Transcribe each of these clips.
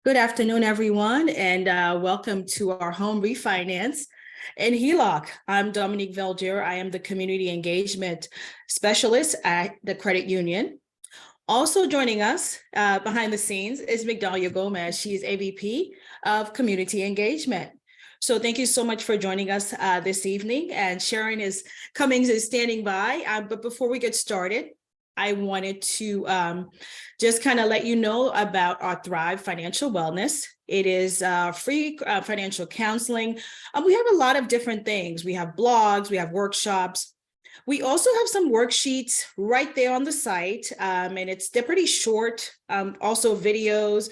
Good afternoon, everyone, and welcome to our home refinance and HELOC. I'm Dominique Veldier. I am the Community Engagement Specialist at the credit union. Also joining us behind the scenes is Migdalia Gomez. She's AVP of Community Engagement. So thank you so much for joining us this evening. And Sharon is standing by. But before we get started, I wanted to just kind of let you know about our Thrive Financial Wellness. It is free financial counseling. We have a lot of different things. We have blogs, we have workshops. We also have some worksheets right there on the site, and they're pretty short. Also videos.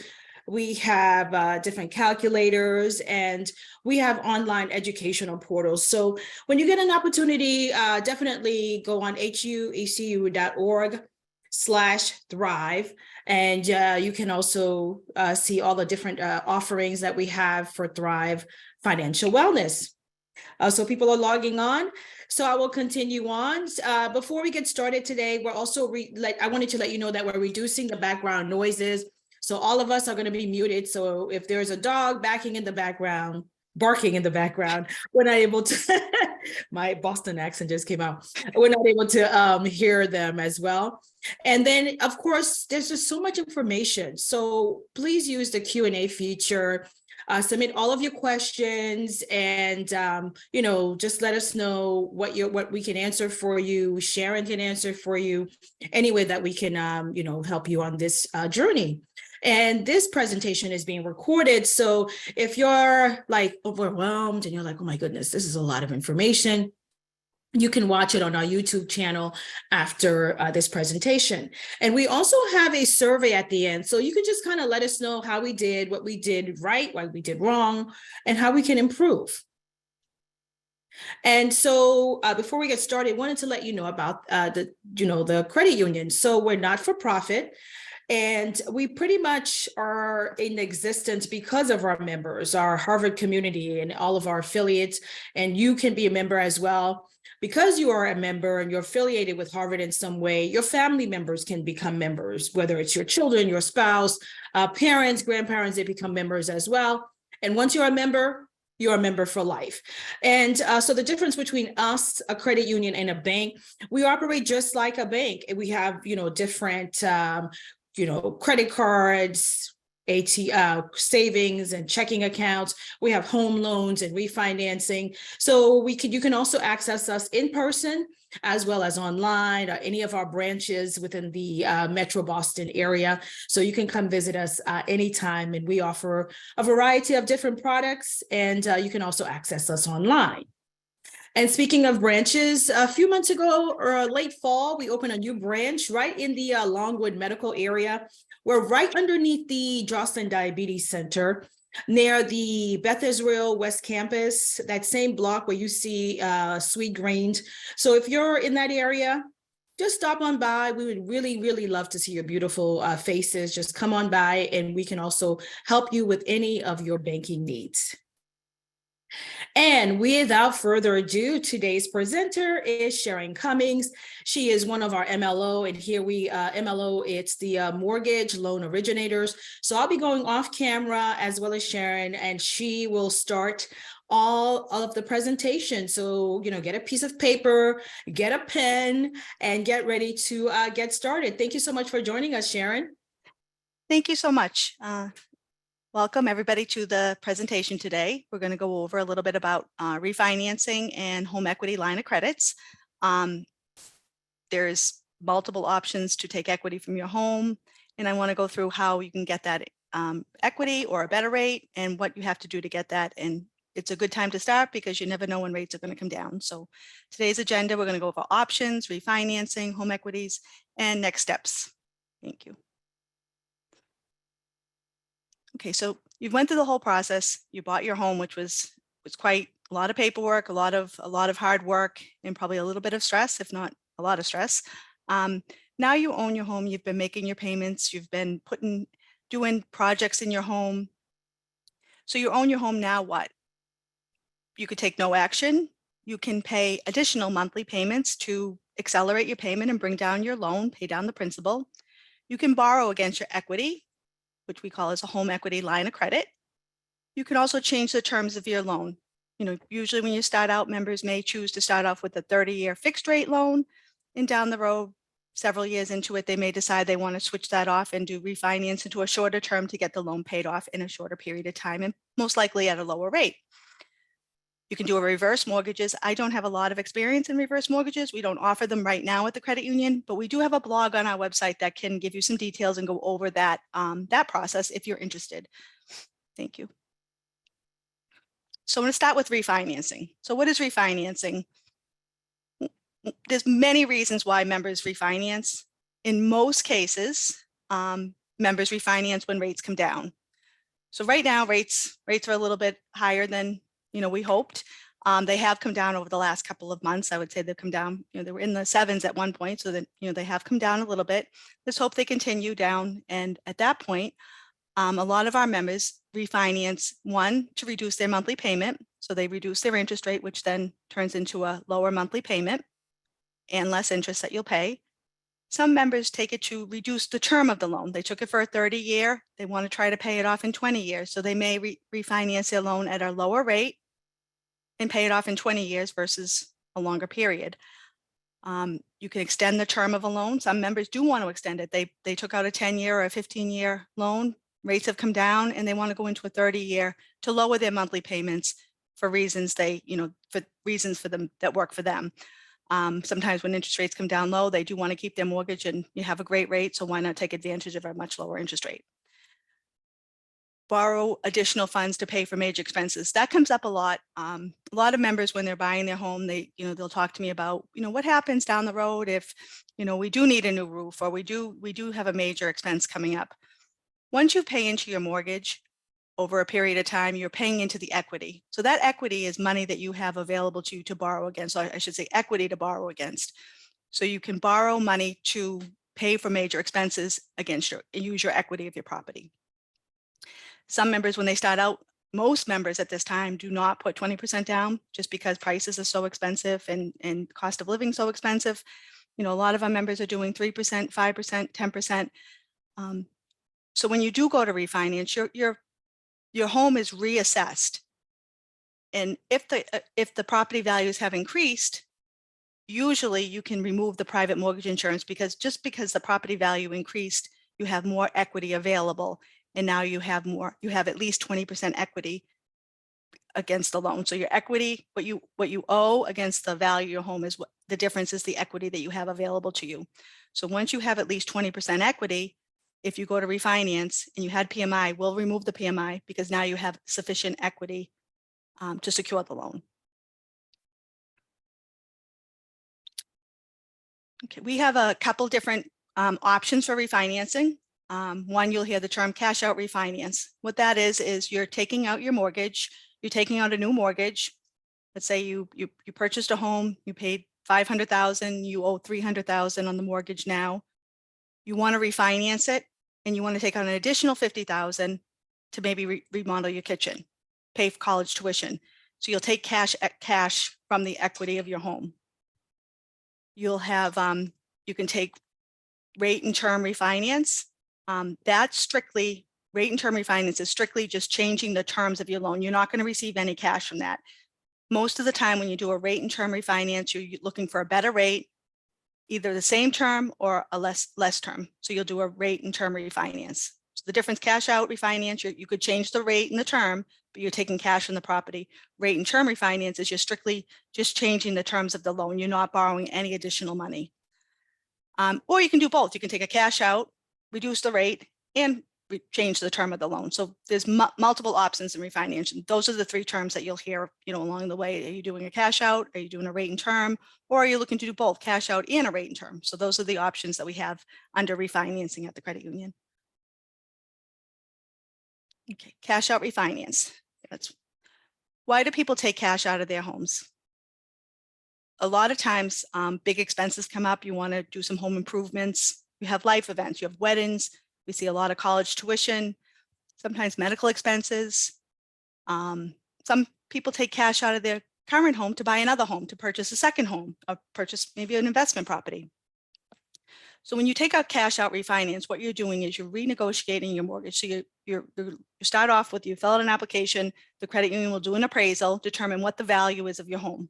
We have different calculators, and we have online educational portals. So when you get an opportunity, definitely go on huecu.org/thrive, and you can also see all the different offerings that we have for Thrive Financial Wellness. So people are logging on. So I will continue on. Before we get started today, we're also I wanted to let you know that we're reducing the background noises. So all of us are going to be muted. So if there's a dog barking in the background, we're not able to, my Boston accent just came out. We're not able to hear them as well. And then, of course, there's just so much information. So please use the Q&A feature. Submit all of your questions, and just let us know what we can answer for you. Sharon can answer for you any way that we can help you on this journey. And this presentation is being recorded, so if you're like overwhelmed and you're like, oh my goodness, this is a lot of information, you can watch it on our YouTube channel after this presentation. And we also have a survey at the end. So you can just kind of let us know how we did, what we did right, what we did wrong, and how we can improve. And so before we get started, I wanted to let you know about the credit union. So we're not for profit. And we pretty much are in existence because of our members, our Harvard community and all of our affiliates. And you can be a member as well. Because you are a member and you're affiliated with Harvard in some way, your family members can become members, whether it's your children, your spouse, parents, grandparents, they become members as well. And once you're a member for life. And so the difference between us, a credit union, and a bank, we operate just like a bank. And we have, different, credit cards, savings and checking accounts. We have home loans and refinancing. So you can also access us in person as well as online or any of our branches within the Metro Boston area. So you can come visit us anytime, and we offer a variety of different products, and you can also access us online. And speaking of branches, a few months ago, or late fall, we opened a new branch right in the Longwood Medical area. We're right underneath the Joslin Diabetes Center, near the Beth Israel West Campus, that same block where you see Sweet Greens. So if you're in that area, just stop on by. We would really, really love to see your beautiful faces. Just come on by, and we can also help you with any of your banking needs. And without further ado, today's presenter is Sharon Cummings. She is one of our MLO, and here MLO, it's the mortgage loan originators. So I'll be going off camera as well as Sharon, and she will start all of the presentation. So, get a piece of paper, get a pen, and get ready to get started. Thank you so much for joining us, Sharon. Thank you so much. Welcome everybody to the presentation today. We're going to go over a little bit about refinancing and home equity line of credits. There's multiple options to take equity from your home, and I want to go through how you can get that equity or a better rate and what you have to do to get that. And it's a good time to start because you never know when rates are going to come down. So today's agenda, we're going to go over options, refinancing, home equities, and next steps. Thank you. Okay, so you went through the whole process. You bought your home, which was quite a lot of paperwork, a lot of hard work, and probably a little bit of stress, if not a lot of stress. Now you own your home. You've been making your payments. You've been doing projects in your home. So you own your home. Now what? You could take no action. You can pay additional monthly payments to accelerate your payment and bring down your loan, pay down the principal. You can borrow against your equity. which we call as a home equity line of credit. You can also change the terms of your loan. You know, usually when you start out, members may choose to start off with a 30-year fixed rate loan, and down the road, several years into it, they may decide they want to switch that off and do refinance into a shorter term to get the loan paid off in a shorter period of time, and most likely at a lower rate. You can do a reverse mortgages. I don't have a lot of experience in reverse mortgages. We don't offer them right now at the credit union, but we do have a blog on our website that can give you some details and go over that, that process if you're interested. Thank you. So I'm going to start with refinancing. So what is refinancing? There's many reasons why members refinance. In most cases, members refinance when rates come down. So right now, rates are a little bit higher than we hoped. They have come down over the last couple of months. I would say they've come down. They were in the 7s at one point, so that they have come down a little bit. Let's hope they continue down. And at that point, a lot of our members refinance, one, to reduce their monthly payment. So they reduce their interest rate, which then turns into a lower monthly payment and less interest that you'll pay. Some members take it to reduce the term of the loan. They took it for a 30-year. They want to try to pay it off in 20 years. So they may refinance their loan at a lower rate and pay it off in 20 years versus a longer period. You can extend the term of a loan. Some members do want to extend it. They took out a 10-year or a 15-year loan. Rates have come down and they want to go into a 30-year to lower their monthly payments for reasons for them that work for them. Sometimes when interest rates come down low, they do want to keep their mortgage and you have a great rate. So why not take advantage of a much lower interest rate? Borrow additional funds to pay for major expenses. That comes up a lot. A lot of members, when they're buying their home, they'll talk to me about, what happens down the road if, we do need a new roof or we do have a major expense coming up. Once you pay into your mortgage over a period of time, you're paying into the equity. So that equity is money that you have available to you to borrow against. So I should say equity to borrow against. So you can borrow money to pay for major expenses against use your equity of your property. Some members, when they start out, most members at this time do not put 20% down just because prices are so expensive and cost of living so expensive. A lot of our members are doing 3%, 5%, 10%. So when you do go to refinance, your home is reassessed. And if the property values have increased, usually you can remove the private mortgage insurance because the property value increased, you have more equity available. And now you have at least 20% equity against the loan. So your equity, what you owe against the value of your home is the difference is the equity that you have available to you. So once you have at least 20% equity, if you go to refinance and you had PMI, we'll remove the PMI because now you have sufficient equity to secure the loan. Okay, we have a couple different options for refinancing. One, you'll hear the term cash out refinance. What that is you're taking out your mortgage, you're taking out a new mortgage. Let's say you purchased a home, you paid $500,000, you owe $300,000 on the mortgage now. You want to refinance it and you want to take out an additional $50,000 to maybe remodel your kitchen, pay for college tuition. So you'll take cash from the equity of your home. You'll have, you can take rate and term refinance. That's strictly, rate and term refinance is strictly just changing the terms of your loan. You're not going to receive any cash from that. Most of the time when you do a rate and term refinance, you're looking for a better rate, either the same term or a less term. So you'll do a rate and term refinance. So the difference, cash out refinance, you could change the rate and the term, but you're taking cash from the property. Rate and term refinance is you're strictly just changing the terms of the loan. You're not borrowing any additional money. Or you can do both. You can take a cash out, reduce the rate, and change the term of the loan. So there's multiple options in refinancing. Those are the three terms that you'll hear, along the way. Are you doing a cash out? Are you doing a rate and term? Or are you looking to do both, cash out and a rate and term? So those are the options that we have under refinancing at the credit union. Okay, cash out refinance. Why do people take cash out of their homes? A lot of times, big expenses come up. You want to do some home improvements. You have life events. You have weddings. We see a lot of college tuition, sometimes medical expenses. Some people take cash out of their current home to buy another home, to purchase a second home, or purchase maybe an investment property. So when you take out cash out refinance, what you're doing is you're renegotiating your mortgage. So you start off with, you fill out an application, the credit union will do an appraisal, determine what the value is of your home.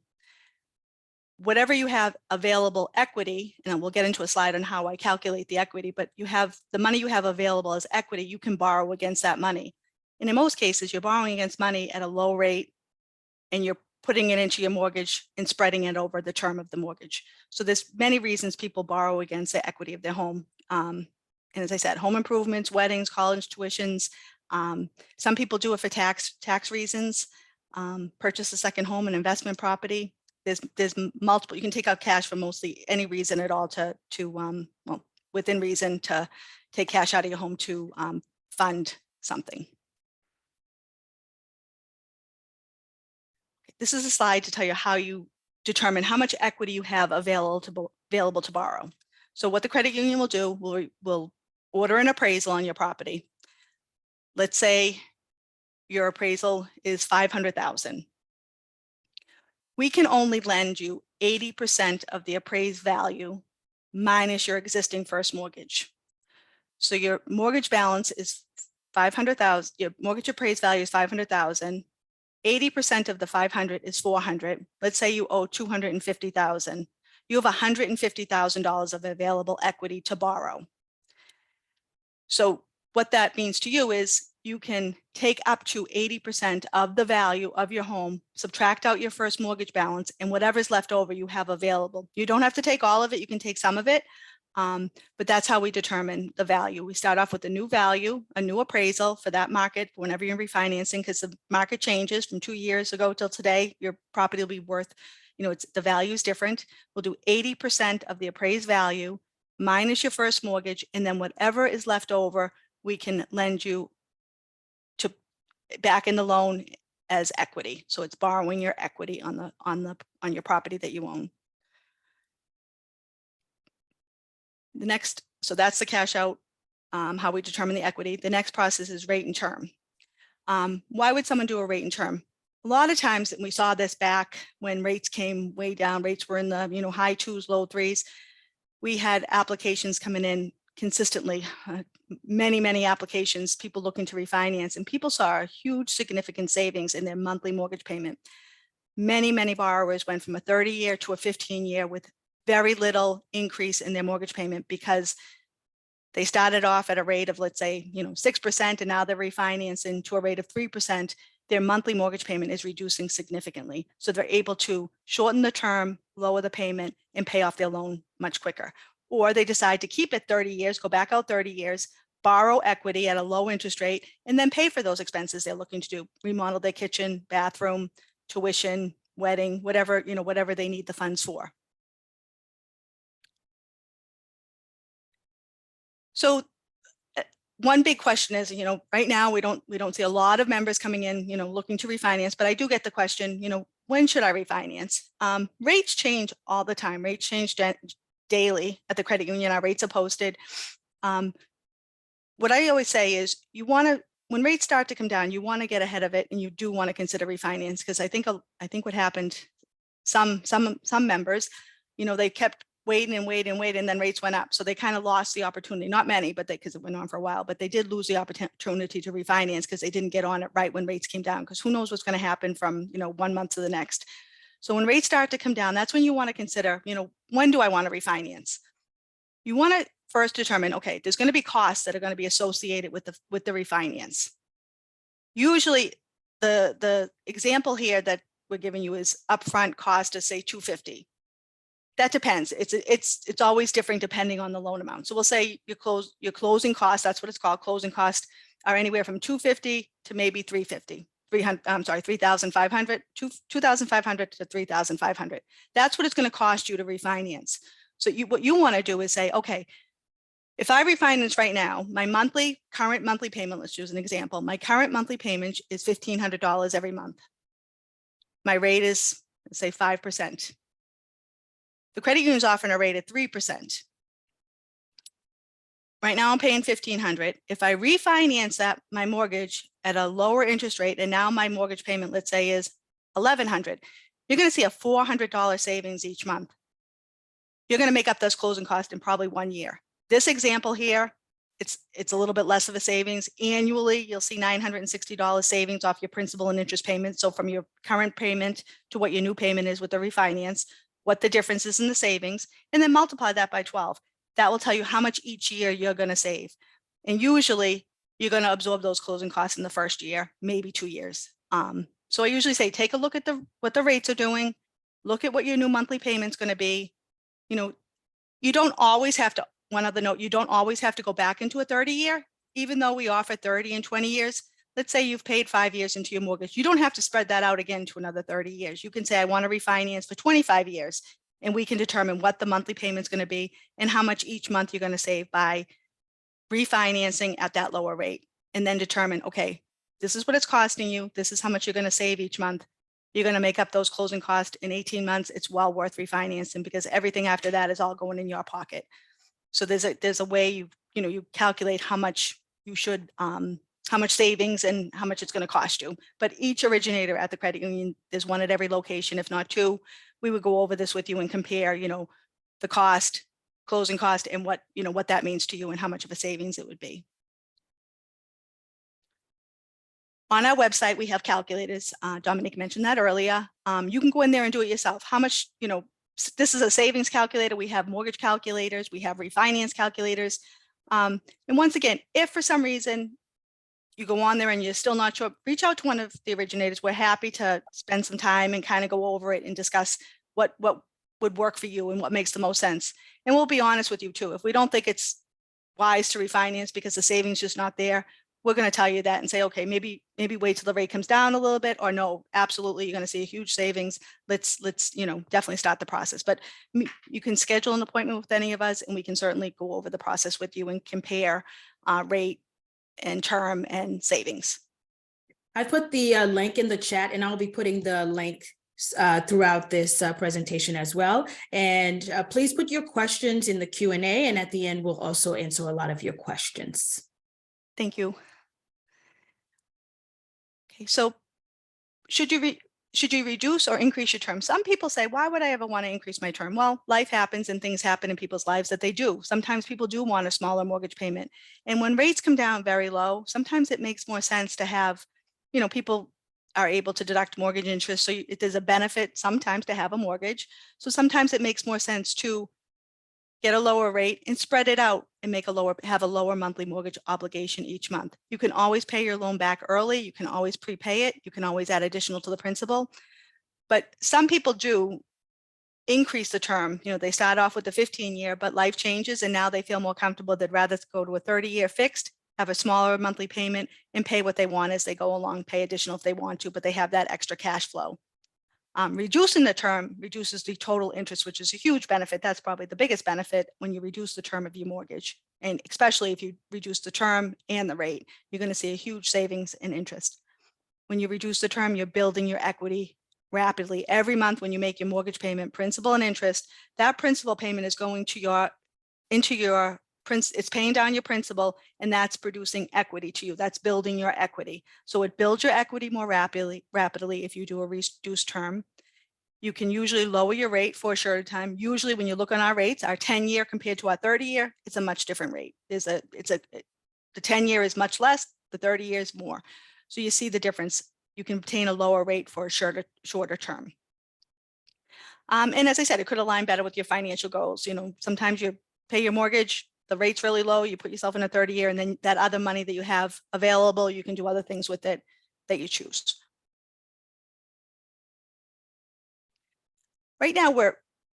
Whatever you have available equity, and we'll get into a slide on how I calculate the equity, but you have the money you have available as equity, you can borrow against that money. And in most cases, you're borrowing against money at a low rate and you're putting it into your mortgage and spreading it over the term of the mortgage. So there's many reasons people borrow against the equity of their home. And as I said, home improvements, weddings, college tuitions. Some people do it for tax reasons, purchase a second home, an investment property. There's multiple, you can take out cash for mostly any reason at all well, within reason to take cash out of your home to fund something. This is a slide to tell you how you determine how much equity you have available to borrow. So what the credit union will do, will order an appraisal on your property. Let's say your appraisal is $500,000. We can only lend you 80% of the appraised value minus your existing first mortgage. So your mortgage balance is $500,000, your mortgage appraised value is $500,000. 80% of the 500 is 400. Let's say you owe 250,000. You have $150,000 of available equity to borrow. So what that means to you is you can take up to 80% of the value of your home, subtract out your first mortgage balance, and whatever's left over you have available. You don't have to take all of it, you can take some of it, but that's how we determine the value. We start off with a new value, a new appraisal for that market whenever you're refinancing, because the market changes from 2 years ago till today. Your property will be worth, the value is different. We'll do 80% of the appraised value minus your first mortgage, and then whatever is left over, we can lend you to back in the loan as equity. So it's borrowing your equity on your property that you own. The next, so that's the cash out, how we determine the equity. The next process is rate and term. Why would someone do a rate and term? A lot of times, and we saw this back when rates came way down, rates were in the high 2s, low 3s. We had applications coming in consistently, many applications, people looking to refinance, and people saw a huge significant savings in their monthly mortgage payment. Many borrowers went from a 30-year to a 15-year with very little increase in their mortgage payment because they started off at a rate of, let's say, 6%, and now they're refinancing to a rate of 3%. Their monthly mortgage payment is reducing significantly. So they're able to shorten the term, lower the payment, and pay off their loan much quicker. Or they decide to keep it 30 years, go back out 30 years, borrow equity at a low interest rate, and then pay for those expenses they're looking to do, remodel their kitchen, bathroom, tuition, wedding, whatever they need the funds for. So one big question is, right now we don't see a lot of members coming in, looking to refinance, but I do get the question, when should I refinance? Rates change all the time. Rates change daily at the credit union. Our rates are posted. What I always say is when rates start to come down, you want to get ahead of it, and you do want to consider refinance, because I think what happened, some members, they kept waiting, and then rates went up. So they kind of lost the opportunity, not many, but because it went on for a while, but they did lose the opportunity to refinance because they didn't get on it right when rates came down, because who knows what's going to happen from, 1 month to the next. So when rates start to come down, that's when you want to consider, when do I want to refinance? You want to first determine, okay, there's going to be costs that are going to be associated with the refinance. Usually the example here that we're giving you is upfront cost of, say, $250. That depends. It's always different depending on the loan amount. So we'll say your closing costs, that's what it's called, closing costs, are anywhere from $250 to maybe $350. $3,500 to $2,500 to $3,500. That's what it's going to cost you to refinance. So what you want to do is say, okay, if I refinance right now, my current monthly payment, let's use an example. My current monthly payment is $1,500 every month. My rate is, let's say, 5%. The credit union is offering a rate at 3%. Right now I'm paying $1,500. If I refinance my mortgage at a lower interest rate, and now my mortgage payment, let's say, is $1,100, you're going to see a $400 savings each month. you're going to make up those closing costs in probably 1 year. This example here, it's a little bit less of a savings. Annually, you'll see $960 savings off your principal and interest payments. So from your current payment to what your new payment is with the refinance, what the difference is in the savings, and then multiply that by 12. That will tell you how much each year you're going to save. And usually you're going to absorb those closing costs in the first year, maybe 2 years. So I usually say, take a look at what the rates are doing, look at what your new monthly payment's going to be. You know, you don't always have to, one other note, you don't always have to go back into a 30-year, even though we offer 30 and 20 years. Let's say you've paid 5 years into your mortgage. You don't have to spread that out again to another 30 years. You can say, I want to refinance for 25 years, and we can determine what the monthly payment's going to be and how much each month you're going to save by refinancing at that lower rate, and then determine, okay, this is what it's costing you. This is how much you're going to save each month. You're going to make up those closing costs in 18 months. It's well worth refinancing because everything after that is all going in your pocket. So there's a way you calculate how much you should, how much savings and how much it's going to cost you. But each originator at the credit union, there's one at every location, if not two. We would go over this with you and compare, the cost, closing cost, and what that means to you and how much of a savings it would be. On our website, we have calculators. Dominic mentioned that earlier. You can go in there and do it yourself. How much, this is a savings calculator. We have mortgage calculators. We have refinance calculators. And once again, if for some reason you go on there and you're still not sure, reach out to one of the originators. We're happy to spend some time and kind of go over it and discuss what would work for you and what makes the most sense. And we'll be honest with you too. If we don't think it's wise to refinance because the savings just not there, we're going to tell you that and say, okay, maybe wait till the rate comes down a little bit, or no, absolutely, you're going to see a huge savings. Let's definitely start the process. But you can schedule an appointment with any of us, and we can certainly go over the process with you and compare rate and term and savings. I put the link in the chat, and I'll be putting the link throughout this presentation as well. And please put your questions in the Q&A, and at the end, we'll also answer a lot of your questions. Thank you. Okay, so should you reduce or increase your term? Some people say, why would I ever want to increase my term? Well, life happens and things happen in people's lives that they do. Sometimes people do want a smaller mortgage payment. And when rates come down very low, sometimes it makes more sense to have, people are able to deduct mortgage interest. So there's a benefit sometimes to have a mortgage. So sometimes it makes more sense to get a lower rate and spread it out and have a lower monthly mortgage obligation each month. You can always pay your loan back early. You can always prepay it. You can always add additional to the principal. But some people do increase the term. They start off with the 15-year, but life changes and now they feel more comfortable. They'd rather go to a 30-year fixed, have a smaller monthly payment, and pay what they want as they go along, pay additional if they want to, but they have that extra cash flow. Reducing the term reduces the total interest, which is a huge benefit. That's probably the biggest benefit when you reduce the term of your mortgage. And especially if you reduce the term and the rate, you're going to see a huge savings in interest. When you reduce the term, you're building your equity rapidly. Every month when you make your mortgage payment, principal and interest, that principal payment is going to it's paying down your principal, and that's producing equity to you. That's building your equity. So it builds your equity more rapidly if you do a reduced term. You can usually lower your rate for a shorter time. Usually when you look on our rates, our 10-year compared to our 30-year, it's a much different rate. The 10-year is much less, the 30-year is more. So you see the difference. You can obtain a lower rate for a shorter term. And as I said, it could align better with your financial goals. Sometimes you pay your mortgage, the rate's really low, you put yourself in a 30-year, and then that other money that you have available, you can do other things with it that you choose. Right now,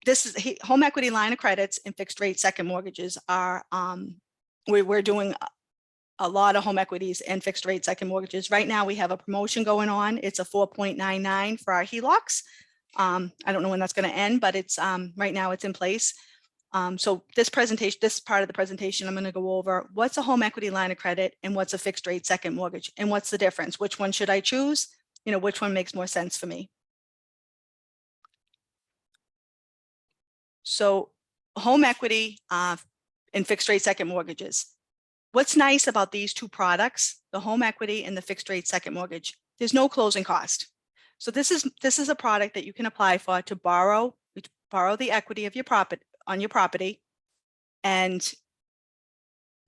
this is home equity line of credits and fixed rate second mortgages are, we're doing a lot of home equities and fixed rate second mortgages. Right now, we have a promotion going on. It's a 4.99 for our HELOCs. I don't know when that's going to end, but it's right now it's in place. So this part of the presentation, I'm going to go over what's a home equity line of credit and what's a fixed rate second mortgage and what's the difference. Which one should I choose? Which one makes more sense for me? So home equity and fixed rate second mortgages. What's nice about these two products, the home equity and the fixed rate second mortgage, there's no closing cost. So this is a product that you can apply for to borrow the equity of your property, your property and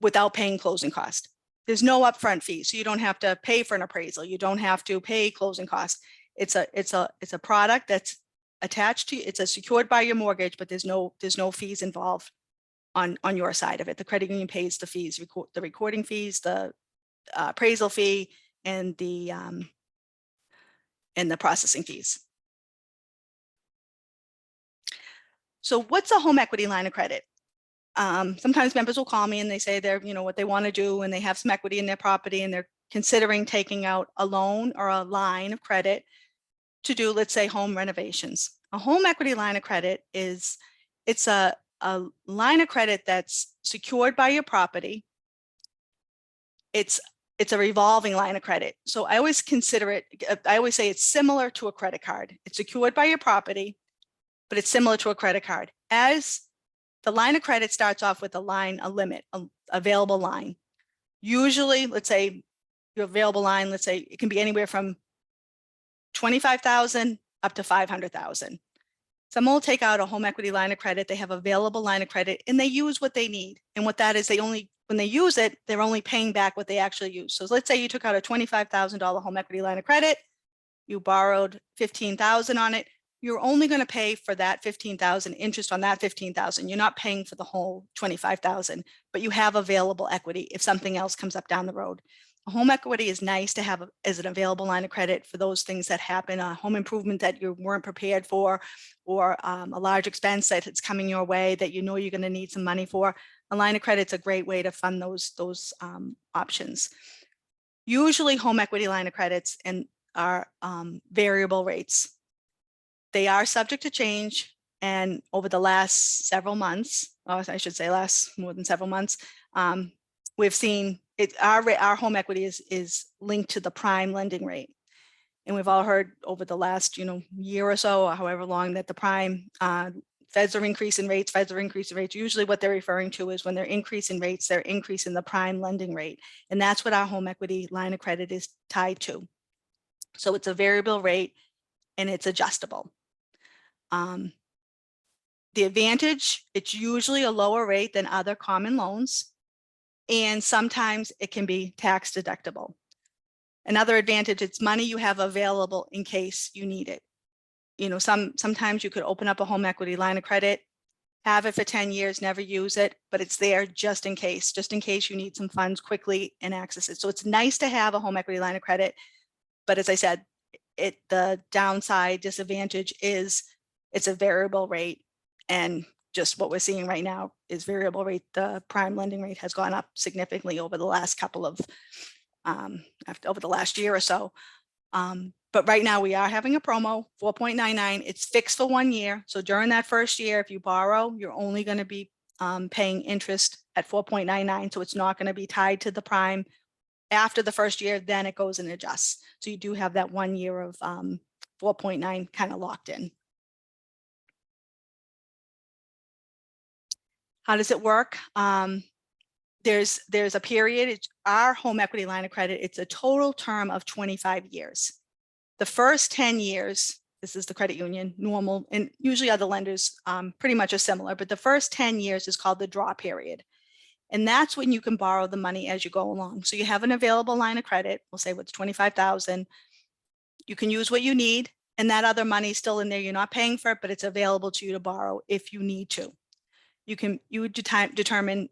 without paying closing cost. There's no upfront fee, so you don't have to pay for an appraisal. You don't have to pay closing costs. It's a product that's attached to, it's secured by your mortgage, but there's no fees involved on your side of it. The credit union pays the fees, the recording fees, the appraisal fee, and the processing fees. So what's a home equity line of credit? Sometimes members will call me and they say they're, what they want to do, and they have some equity in their property and they're considering taking out a loan or a line of credit to do, let's say, home renovations. A home equity line of credit it's a line of credit that's secured by your property. It's a revolving line of credit. So I always say it's similar to a credit card. It's secured by your property, but it's similar to a credit card. As the line of credit starts off with a limit, available line. Usually, let's say your available line, let's say it can be anywhere from $25,000 up to $500,000. Someone will take out a home equity line of credit. They have available line of credit and they use what they need. And what that is, when they use it, they're only paying back what they actually use. So let's say you took out a $25,000 home equity line of credit, you borrowed $15,000 on it. You're only going to pay for that $15,000 interest on that $15,000. You're not paying for the whole $25,000, but you have available equity if something else comes up down the road. A home equity is nice to have as an available line of credit for those things that happen, a home improvement that you weren't prepared for, or a large expense that it's coming your way that you're going to need some money for. A line of credit's a great way to fund those options. Usually home equity line of credits are variable rates. They are subject to change, and over the last several months, I should say more than several months, we've seen our home equity is linked to the prime lending rate. And we've all heard over the last year or so, or however long, that the prime feds are increasing rates, Usually what they're referring to is when they're increasing rates, they're increasing the prime lending rate. And that's what our home equity line of credit is tied to. So it's a variable rate and it's adjustable. The advantage, it's usually a lower rate than other common loans, and sometimes it can be tax deductible. Another advantage, it's money you have available in case you need it. Sometimes you could open up a home equity line of credit, have it for 10 years, never use it, but it's there just in case you need some funds quickly and access it. So it's nice to have a home equity line of credit, but as I said, the downside disadvantage is it's a variable rate, and just what we're seeing right now is variable rate. The prime lending rate has gone up significantly over the last over the last year or so. But right now we are having a promo, 4.99. It's fixed for 1 year. So during that first year, if you borrow, you're only going to be paying interest at 4.99. So it's not going to be tied to the prime. After the first year, then it goes and adjusts. So you do have that 1 year of 4.9 kind of locked in. How does it work? There's a period. It's our home equity line of credit. It's a total term of 25 years. The first 10 years, this is the credit union, normal, and usually other lenders pretty much are similar, but the first 10 years is called the draw period. And that's when you can borrow the money as you go along. So you have an available line of credit, we'll say with $25,000. You can use what you need, and that other money is still in there. You're not paying for it, but it's available to you to borrow if you need to. We would determine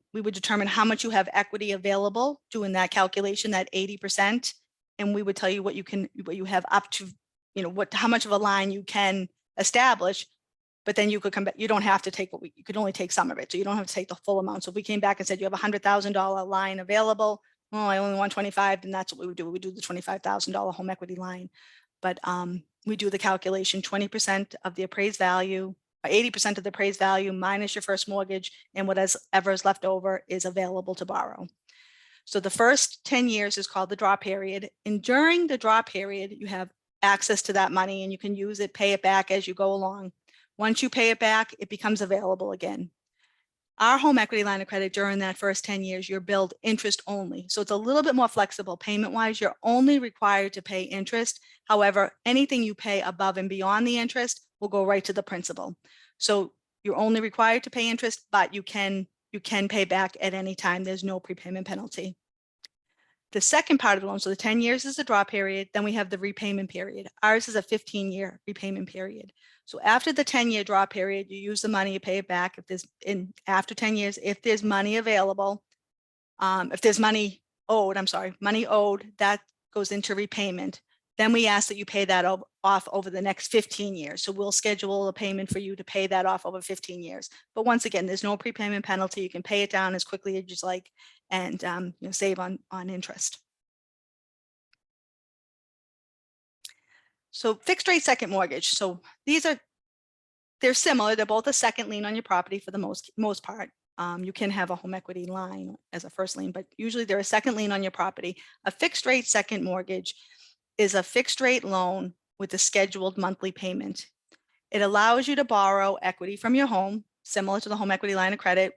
how much you have equity available, doing that calculation, that 80%, and we would tell you what you have up to, how much of a line you can establish. But then you could come back. You don't have to take you could only take some of it, so you don't have to take the full amount. So if we came back and said you have a $100,000 line available, I only want 25, then that's what we would do. We would do the $25,000 home equity line, but we do the calculation: 20% of the appraised value. 80% of the appraised value minus your first mortgage, and whatever is left over is available to borrow. So the first 10 years is called the draw period. And during the draw period, you have access to that money and you can use it, pay it back as you go along. Once you pay it back, it becomes available again. Our home equity line of credit, during that first 10 years, you're billed interest only. So it's a little bit more flexible payment-wise. You're only required to pay interest. However, anything you pay above and beyond the interest will go right to the principal. So you're only required to pay interest, but you can pay back at any time. There's no prepayment penalty. The second part of the loan, so the 10 years is the draw period, then we have the repayment period. Ours is a 15-year repayment period. So after the 10-year draw period, you use the money, you pay it back. If there's after 10 years, if there's money available, if there's money owed, that goes into repayment. Then we ask that you pay that off over the next 15 years. So we'll schedule a payment for you to pay that off over 15 years. But once again, there's no prepayment penalty. You can pay it down as quickly as you like and save on interest. So fixed rate second mortgage. So they're similar. They're both a second lien on your property for the most part. You can have a home equity line as a first lien, but usually they're a second lien on your property. A fixed rate second mortgage is a fixed rate loan with a scheduled monthly payment. It allows you to borrow equity from your home, similar to the home equity line of credit,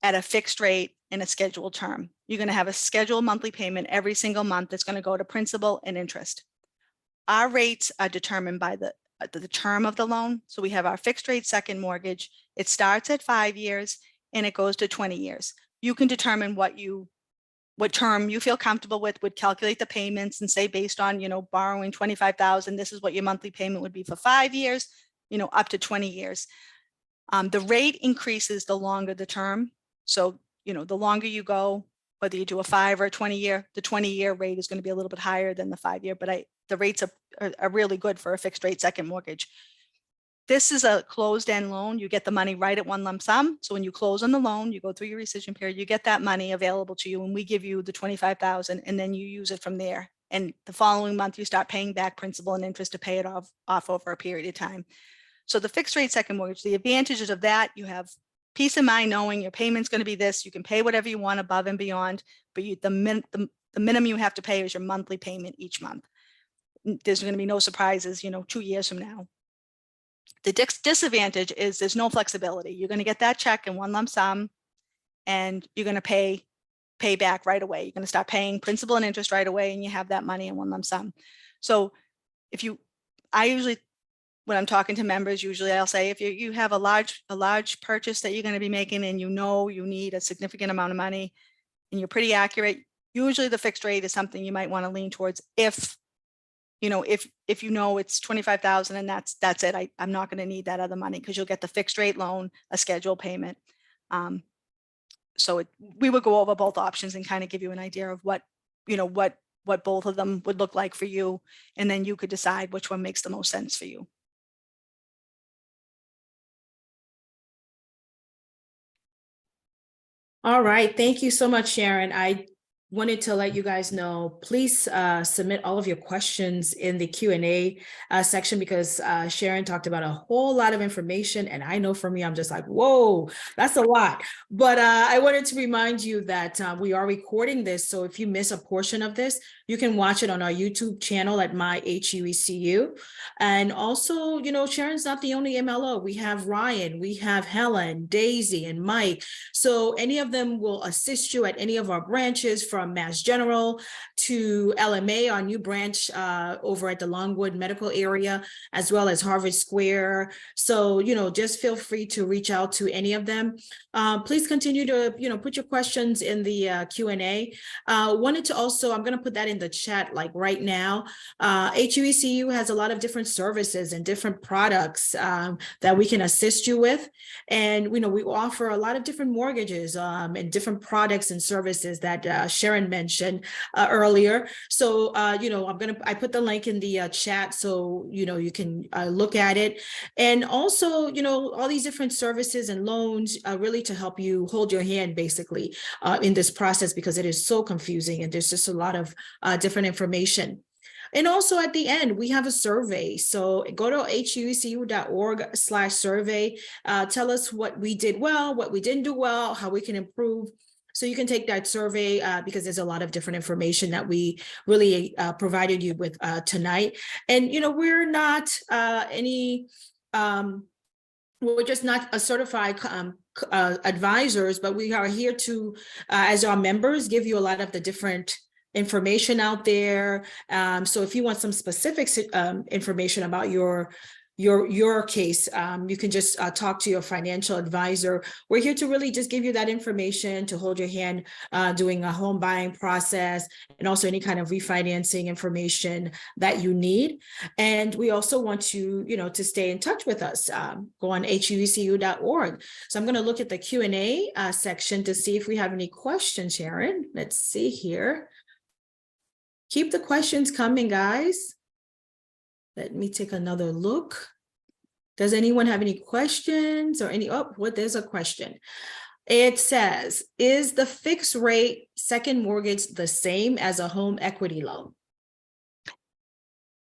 at a fixed rate in a scheduled term. You're going to have a scheduled monthly payment every single month that's going to go to principal and interest. Our rates are determined by the term of the loan. So we have our fixed rate second mortgage. It starts at 5 years and it goes to 20 years. You can determine what term you feel comfortable with, would calculate the payments and say, based on, borrowing $25,000, this is what your monthly payment would be for 5 years, up to 20 years. The rate increases the longer the term. So, the longer you go, whether you do a 5 or a 20 year, the 20-year rate is going to be a little bit higher than the 5 year, but the rates are really good for a fixed rate second mortgage. This is a closed-end loan. You get the money right at one lump sum. So when you close on the loan, you go through your rescission period, you get that money available to you, and we give you the $25,000, and then you use it from there. And the following month, you start paying back principal and interest to pay it off over a period of time. So the fixed rate second mortgage, the advantages of that, you have peace of mind knowing your payment's going to be this. You can pay whatever you want above and beyond, but the minimum you have to pay is your monthly payment each month. There's going to be no surprises, 2 years from now. The disadvantage is there's no flexibility. You're going to get that check in one lump sum, and you're going to pay back right away. You're going to start paying principal and interest right away, and you have that money in one lump sum. So when I'm talking to members, usually I'll say, if you have a large purchase that you're going to be making, and you need a significant amount of money, and you're pretty accurate, usually the fixed rate is something you might want to lean towards if it's 25,000 and that's it. I'm not going to need that other money, because you'll get the fixed rate loan, a scheduled payment. We would go over both options and kind of give you an idea of what both of them would look like for you, and then you could decide which one makes the most sense for you. All right. Thank you so much, Sharon. I wanted to let you guys know, please submit all of your questions in the Q&A section, because Sharon talked about a whole lot of information. And I know for me, I'm just like, whoa, that's a lot. But I wanted to remind you that we are recording this. So if you miss a portion of this, you can watch it on our YouTube channel at My HUECU. And also, Sharon's not the only MLO. We have Ryan, we have Helen, Daisy, and Mike. So any of them will assist you at any of our branches, from Mass General to LMA, our new branch over at the Longwood Medical area, as well as Harvard Square. So, just feel free to reach out to any of them. Please continue to, put your questions in the Q&A. Wanted to also, I'm going to put that in the chat like right now. HUECU has a lot of different services and different products that we can assist you with. And, we offer a lot of different mortgages and different products and services that Sharon mentioned earlier. So, I put the link in the chat, so, you can look at it. And also, all these different services and loans really to help you hold your hand, basically, in this process, because it is so confusing and there's just a lot of different information. And also at the end, we have a survey. So go to huecu.org/survey. Tell us what we did well, what we didn't do well, how we can improve. So you can take that survey because there's a lot of different information that we really provided you with tonight. And, we're not we're just not a certified advisors, but we are here to, as our members, give you a lot of the different information out there. So if you want some specific information about your your case, you can just talk to your financial advisor. We're here to really just give you that information, to hold your hand doing a home buying process, and also any kind of refinancing information that you need. And we also want you, to stay in touch with us. Go on HELOC.org. So I'm going to look at the Q&A section to see if we have any questions, Sharon. Let's see here. Keep the questions coming, guys. Let me take another look. Does anyone have any questions or any, there's a question. It says, is the fixed rate second mortgage the same as a home equity loan?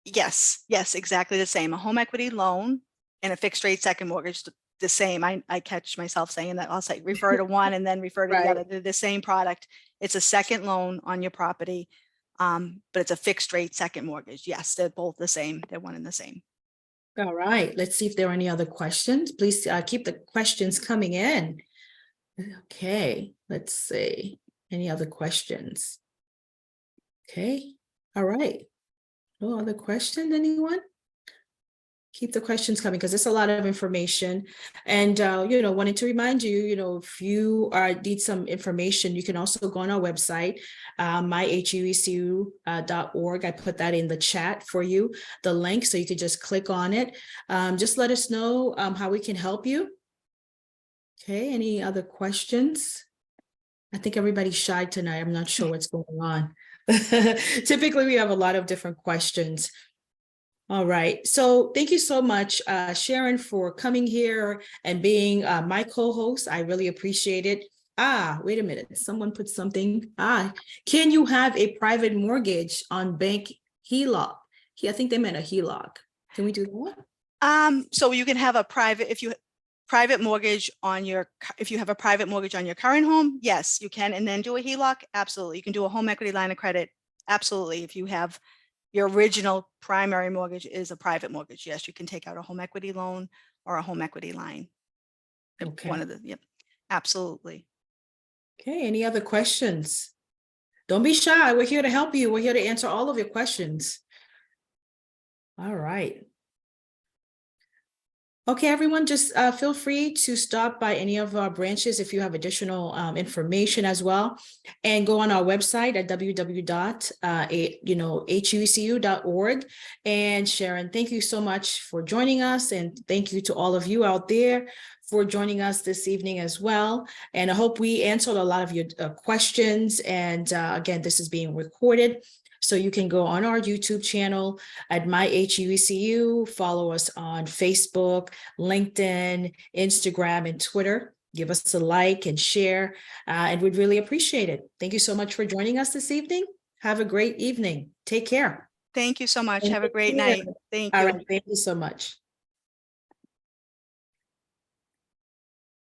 Yes, exactly the same. A home equity loan and a fixed rate second mortgage, the same. I catch myself saying that. I'll say refer to one and then refer to the other. They're the same product. It's a second loan on your property, but it's a fixed rate second mortgage. Yes, they're both the same. They're one and the same. All right, let's see if there are any other questions. Please keep the questions coming in. Okay, let's see. Any other questions? Okay, all right. No other questions, anyone? Keep the questions coming because it's a lot of information. And, wanted to remind you, if you need some information, you can also go on our website, myheloc.org. I put that in the chat for you, the link, so you could just click on it. Just let us know how we can help you. Okay, any other questions? I think everybody's shy tonight. I'm not sure what's going on. Typically, we have a lot of different questions. All right. So thank you so much, Sharon, for coming here and being my co-host. I really appreciate it. Wait a minute. Someone put something. Can you have a private mortgage on bank HELOC? I think they meant a HELOC. Can we do that? So you can have a private, if you have a private mortgage on your current home, yes, you can. And then do a HELOC. Absolutely. You can do a home equity line of credit. Absolutely. If you have your original primary mortgage is a private mortgage, yes, you can take out a home equity loan or a home equity line. Okay. Yep, absolutely. Okay, any other questions? Don't be shy. We're here to help you. We're here to answer all of your questions. All right. Okay, everyone, just feel free to stop by any of our branches if you have additional information as well, and go on our website at www.heloc.org. And Sharon, thank you so much for joining us, and thank you to all of you out there for joining us this evening as well. And I hope we answered a lot of your questions. And again, this is being recorded, so you can go on our YouTube channel at myheloc, follow us on Facebook, LinkedIn, Instagram, and Twitter. Give us a like and share, and we'd really appreciate it. Thank you so much for joining us this evening. Have a great evening. Take care. Thank you so much. Have a great night. Thank you. All right. Thank you so much.